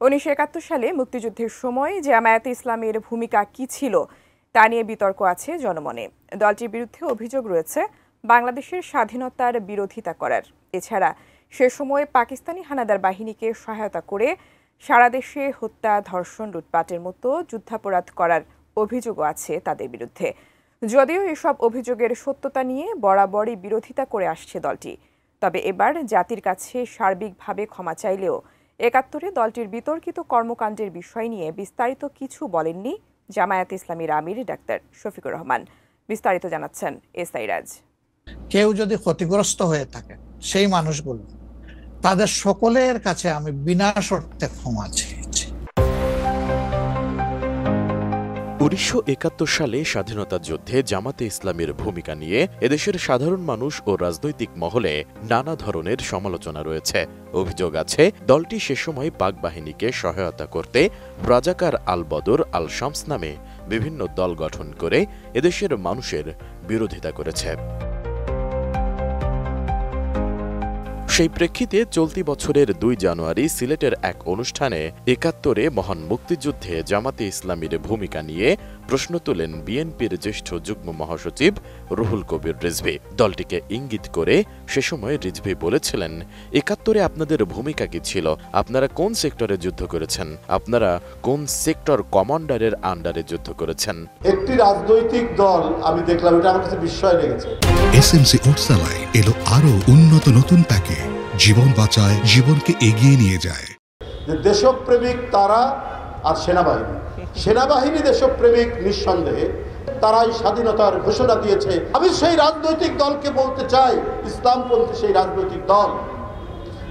1971 সালে মুক্তিযুদ্ধের সময় জামায়াতে ইসলামীর ভূমিকা কী ছিল তা নিয়ে বিতর্ক আছে জনমনে। দলটির বিরুদ্ধে অভিযোগ রয়েছে বাংলাদেশের স্বাধীনতার বিরোধিতা করার, এছাড়া সে সময় পাকিস্তানি হানাদার বাহিনীকে সহায়তা করে সারা দেশে হত্যা, ধর্ষণ, লুটপাটের মতো যুদ্ধাপরাধ করার অভিযোগও আছে তাদের বিরুদ্ধে। যদিও এসব অভিযোগের সত্যতা নিয়ে বরাবরই বিরোধিতা করে আসছে দলটি, তবে এবার জাতির কাছে সার্বিকভাবে ক্ষমা চাইলেও 71-এ দলটির বিতর্কিত কর্মকাণ্ডের বিষয় নিয়ে বিস্তারিত কিছু বলেননি জামায়াতে ইসলামীর আমির ডাক্তার শফিকুর রহমান। বিস্তারিত জানাচ্ছেন এসআই রাজ। কেউ যদি ক্ষতিগ্রস্ত হয়ে থাকে, সেই মানুষগুলো, তাদের সকলের কাছে আমি বিনা শর্তে ক্ষমা চেয়েছি। 1971 সালে স্বাধীনতা যুদ্ধে জামাতে ইসলামীর ভূমিকা নিয়ে এদেশের সাধারণ মানুষ ও রাজনৈতিক মহলে নানা ধরনের সমালোচনা রয়েছে। অভিযোগ আছে দলটি সে সময় পাক বাহিনীকে সহায়তা করতে রাজাকার আল বদর আল শামস নামে বিভিন্ন দল গঠন করে এদেশের মানুষের বিরোধিতা করেছে। সেই প্রেক্ষিতে চলতি বছরের 2 জানুয়ারি সিলেটের এক অনুষ্ঠানে 71-এ মহান মুক্তিযুদ্ধে জামাতে ইসলামীর ভূমিকা নিয়ে প্রশ্ন তোলেন বিএনপির জ্যেষ্ঠ যুগ্ম মহাসচিব রুহুল কবির রিজভী। দলটিকে ইঙ্গিত করে সে সময় রিজভী বলেছিলেন, 71-এ আপনাদের ভূমিকা কি ছিল? আপনারা কোন সেক্টরে যুদ্ধ করেছেন? আপনারা কোন সেক্টর কমান্ডারের আন্ডারে যুদ্ধ করেছেন? একটি রাজনৈতিক দল আমি দেখলাম, এটা আমার কাছে বিস্ময় লেগেছে। এসএমসি ওটসালাই এলো আরো উন্নত নতুন প্যাকে, জীবন বাঁচায়, জীবনকে এগিয়ে নিয়ে যায়। দেশপ্রেমিক তারা আর সেনাবাহিনী দেশপ্রেমিক নিঃসন্দেহে, তারাই স্বাধীনতার ঘোষণা দিয়েছে। আমি সেই রাজনৈতিক দলকে বলতে চাই, ইসলামপন্থী সেই রাজনৈতিক দল,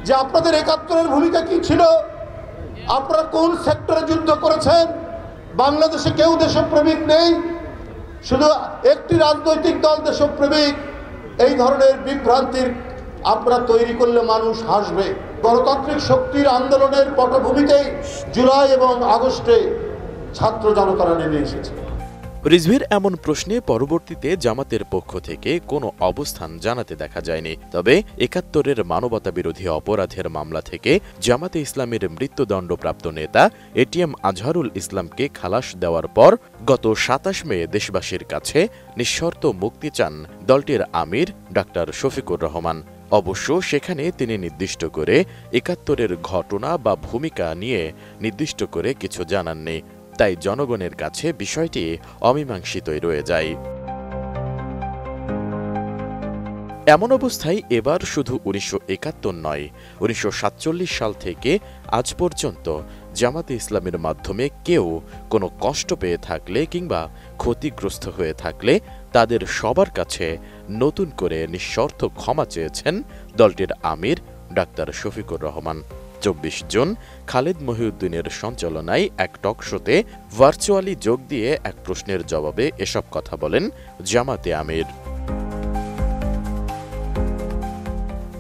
যে আপনাদের 71-এর ভূমিকা কি ছিল? আপনারা কোন সেক্টরে যুদ্ধ করেছেন? বাংলাদেশে কেউ দেশপ্রেমিক নেই, শুধু একটি রাজনৈতিক দল দেশপ্রেমিক। এই ধরনের বিভ্রান্তির আপনারা তৈরি করলে মানুষ হাসবে। গণতান্ত্রিক শক্তির আন্দোলনের পটভূমিতেই জুলাই এবং আগস্টে ছাত্র জনতারা নেমে এসেছে। রিজভীর এমন প্রশ্নে পরবর্তীতে জামাতের পক্ষ থেকে কোনো অবস্থান জানাতে দেখা যায়নি। তবে 71-এর মানবতা বিরোধী অপরাধের মামলা থেকে জামাতে ইসলামের মৃত্যুদণ্ডপ্রাপ্ত নেতা এটিএম আজহারুল ইসলামকে খালাস দেওয়ার পর গত 27 মে দেশবাসীর কাছে নিঃশর্ত মুক্তি চান দলটির আমির ডাক্তার শফিকুর রহমান। অবশ্য সেখানে তিনি নির্দিষ্ট করে 71-এর ঘটনা বা ভূমিকা নিয়ে নির্দিষ্ট করে কিছু জানাননি। তাই জনগণের কাছে বিষয়টি অমীমাংসিতই রয়ে যায়। এমন অবস্থায় এবার শুধু 1971 নয়, 1947 সাল থেকে আজ পর্যন্ত জামাতে ইসলামের মাধ্যমে কেউ কোনো কষ্ট পেয়ে থাকলে কিংবা ক্ষতিগ্রস্ত হয়ে থাকলে তাদের সবার কাছে নতুন করে নিঃশর্ত ক্ষমা চেয়েছেন দলটির আমির ডাক্তার শফিকুর রহমান। 24 জুন খালেদ মহিউদ্দিনের সঞ্চালনায় এক টকশোতে ভার্চুয়ালি যোগ দিয়ে এক প্রশ্নের জবাবে এসব কথা বলেন জামাতে আমির।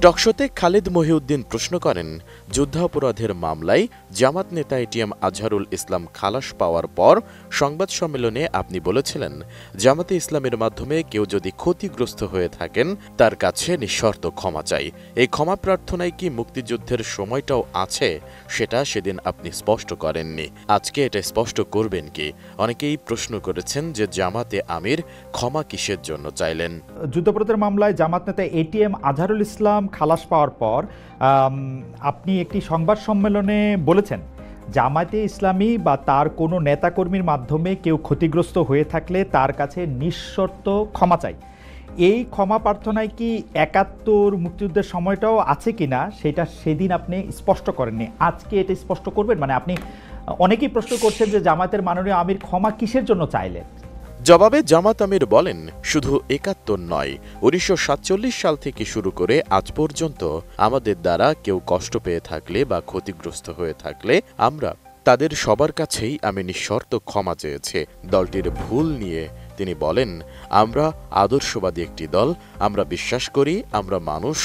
টকশোতে খালেদ মহিউদ্দিন প্রশ্ন করেন, যুদ্ধাপরাধের মামলায় জামাত নেতা এটিএম আজহারুল ইসলাম খালাস পাওয়ার পর সংবাদ সম্মেলনে আপনি বলেছিলেন, জামাতে ইসলামের মাধ্যমে কেউ যদি ক্ষতিগ্রস্ত হয়ে থাকেন তার কাছে নিঃশর্ত ক্ষমা চাই। এই ক্ষমা প্রার্থনায় কি মুক্তিযুদ্ধের সময়টাও আছে? সেটা সেদিন আপনি স্পষ্ট করেননি, আজকে এটা স্পষ্ট করবেন কি? অনেকেই প্রশ্ন করেছেন যে জামাতে আমির ক্ষমা কিসের জন্য চাইলেন। যুদ্ধাপরাধের মামলায় জামাত নেতা এটিএম আজহারুল ইসলাম খালাস পাওয়ার পর আপনি একটি সংবাদ সম্মেলনে বলেছেন, জামায়াতে ইসলামী বা তার কোনো নেতাকর্মীর মাধ্যমে কেউ ক্ষতিগ্রস্ত হয়ে থাকলে তার কাছে নিঃশর্ত ক্ষমা চাই। এই ক্ষমা প্রার্থনায় কি 71 মুক্তিযুদ্ধের সময়টাও আছে কিনা সেটা সেদিন আপনি স্পষ্ট করেননি, আজকে এটা স্পষ্ট করবেন? মানে আপনি, অনেকেই প্রশ্ন করছেন যে জামায়াতের মাননীয় আমির ক্ষমা কিসের জন্য চাইলেন? জবাবে জামাত আমির বলেন, শুধু 71 নয়, 1947 সাল থেকে শুরু করে আজ পর্যন্ত আমাদের দ্বারা কেউ কষ্ট পেয়ে থাকলে বা ক্ষতিগ্রস্ত হয়ে থাকলে আমরা তাদের সবার কাছেই আমি নিঃশর্ত ক্ষমা চেয়েছি। দলটির ভুল নিয়ে তিনি বলেন, আমরা আদর্শবাদী একটি দল, আমরা বিশ্বাস করি আমরা মানুষ,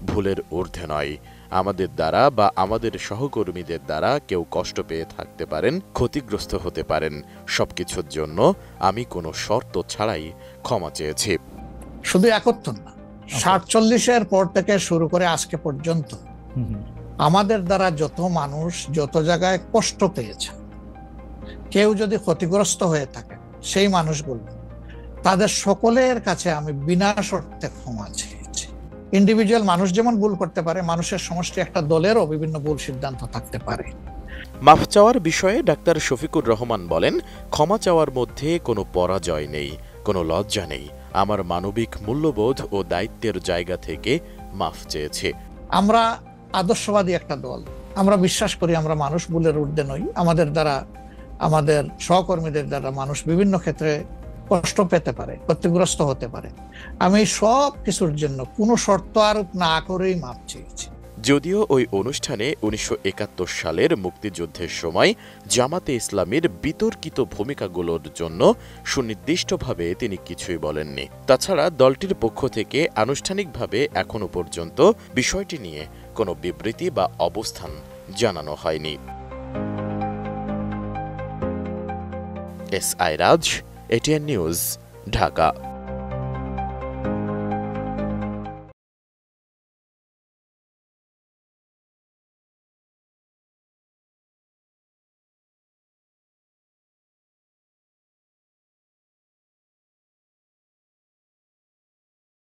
ভুলের ঊর্ধ্বে নয়। আমাদের দ্বারা বা আমাদের সহকর্মীদের দ্বারা কেউ কষ্ট পেয়ে থাকতে পারেন, ক্ষতিগ্রস্ত হতে পারেন, সবকিছুর জন্য আমি কোনো শর্ত ছাড়াই ক্ষমা চেয়েছি। শুধু 71 না, 47-এর পর থেকে শুরু করে আজকে পর্যন্ত আমাদের দ্বারা যত মানুষ যত জায়গায় কষ্ট পেয়েছে, কেউ যদি ক্ষতিগ্রস্ত হয়ে থাকে, সেই মানুষগুলো তাদের সকলের কাছে আমি বিনা শর্তে ক্ষমা চেয়েছি। ইন্ডিভিজুয়াল মানুষ যেমন ভুল করতে পারে, মানুষের সমষ্টি একটা দলেরও বিভিন্ন ভুল সিদ্ধান্ত থাকতে পারে। মাফ চাওয়ার বিষয়ে ডাক্তার শফিকুর রহমান বলেন, ক্ষমা চাওয়ার মধ্যে কোনো পরাজয় নেই, কোনো লজ্জা নেই। আমার মানবিক মূল্যবোধ ও দায়িত্বের জায়গা থেকে মাফ চেয়েছে। আমরা আদর্শবাদী একটা দল, আমরা বিশ্বাস করি আমরা মানুষ ভুলের ঊর্ধ্বে নই। আমাদের দ্বারা, আমাদের সহকর্মীদের দ্বারা মানুষ বিভিন্ন ক্ষেত্রে কষ্ট পেতে পারে, ক্ষতিগ্রস্ত হতে পারে। আমি সব কিছুর জন্য কোনো শর্ত আরোপ না করেই মাফ চেয়েছি। যদিও ওই অনুষ্ঠানে ১৯৭১ সালের মুক্তিযুদ্ধের সময় জামাতে ইসলামীর বিতর্কিত ভূমিকাগুলোর জন্য সুনির্দিষ্টভাবে তিনি কিছুই বলেননি। তাছাড়া দলটির পক্ষ থেকে আনুষ্ঠানিকভাবে এখনো পর্যন্ত বিষয়টি নিয়ে কোনো বিবৃতি বা অবস্থান জানানো হয়নি। S I Raj, ATN news, Dhaka.